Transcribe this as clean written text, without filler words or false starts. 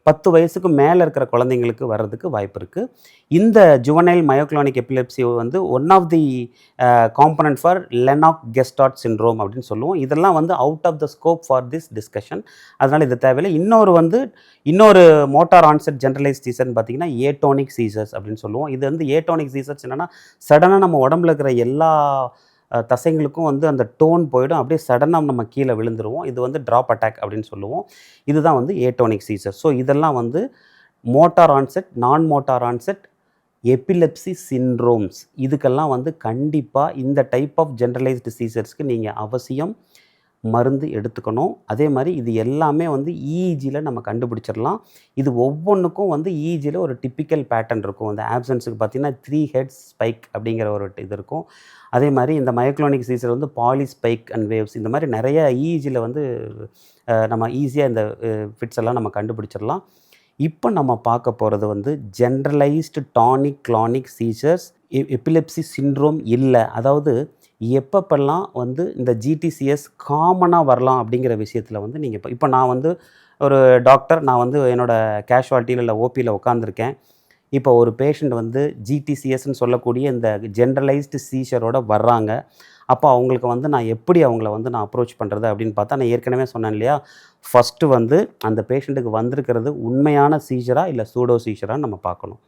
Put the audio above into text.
10 வயசுக்கு மேலே இருக்கிற குழந்தைங்களுக்கு வர்றதுக்கு வாய்ப்பு இருக்குது. இந்த ஜுவனைல் மயோக்ளானிக் எபிலெப்சி வந்து one of the component for Lennox Gastaut syndrome அப்படின்னு சொல்லுவோம். இதெல்லாம் வந்து out of the scope for this discussion. அதனால் இது தேவையில்லை. இன்னொரு மோட்டார் ஆன்செட் ஜென்ரலைஸ்ட் சீசர்னு பார்த்தீங்கன்னா ஏட்டோனிக் சீசர்ஸ் அப்படின்னு சொல்லுவோம். இது வந்து ஏட்டோனிக் சீசர்ஸ் என்னென்னா சடனாக நம்ம உடம்புல இருக்கிற எல்லா தசைங்களுக்கும் வந்து அந்த டோன் போயிடும். அப்படியே சடனாக நம்ம கீழே விழுந்துருவோம். இது வந்து ட்ராப் அட்டாக் அப்படின்னு சொல்லுவோம். இதுதான் வந்து ஏட்டோனிக் சீசர். ஸோ இதெல்லாம் வந்து மோட்டார் ஆன்செட், நான் மோட்டார் ஆன்செட் எபிலெப்சி சிண்ட்ரோம்ஸ். இதுக்கெல்லாம் வந்து கண்டிப்பாக இந்த டைப் ஆஃப் ஜென்ரலைஸ்டு சீசர்ஸ்க்கு நீங்கள் அவசியம் மருந்து எடுத்துக்கணும். அதே மாதிரி இது எல்லாமே வந்து இஇஜியில் நம்ம கண்டுபிடிச்சிடலாம். இது ஒவ்வொன்றுக்கும் வந்து இஇஜியில் ஒரு டிப்பிக்கல் பேட்டர்ன் இருக்கும். இந்த ஆப்சன்ஸுக்கு பார்த்தீங்கன்னா 3 ஹெட்ஸ் ஸ்பைக் அப்படிங்கிற ஒரு இது இருக்கும். அதே மாதிரி இந்த மயோக்ளானிக் சீசர் வந்து பாலி ஸ்பைக் அண்ட் வேவ்ஸ், இந்த மாதிரி நிறைய இஇஜியில் வந்து நம்ம ஈஸியாக இந்த ஃபிட்ஸ் எல்லாம் நம்ம கண்டுபிடிச்சிடலாம். இப்போ நம்ம பார்க்க போகிறது வந்து generalised tonic clonic seizures epilepsy syndrome இல்லை. அதாவது எப்பப்பெல்லாம் வந்து இந்த ஜிடிசிஎஸ் காமனாக வரலாம் அப்படிங்கிற விஷயத்தில் வந்து நீங்கள் இப்போ நான் வந்து ஒரு டாக்டர், நான் வந்து என்னோடய கேஷுவாலிட்டியில் இல்லை ஓபியில் உட்காந்துருக்கேன். இப்போ ஒரு பேஷண்ட் வந்து ஜிடிசிஎஸ்ன்னு சொல்லக்கூடிய இந்த ஜென்ரலைஸ்டு சீசரோட வர்றாங்க. அப்போ அவங்களுக்கு வந்து நான் எப்படி அவங்கள வந்து நான் அப்ரோச் பண்ணுறது அப்படின்னு பார்த்தா, நான் ஏற்கனவே சொன்னேன் இல்லையா, ஃபஸ்ட்டு வந்து அந்த பேஷண்ட்டுக்கு வந்திருக்கிறது உண்மையான சீசரா இல்லை சூடோ சீசரான்னு நம்ம பார்க்கணும்.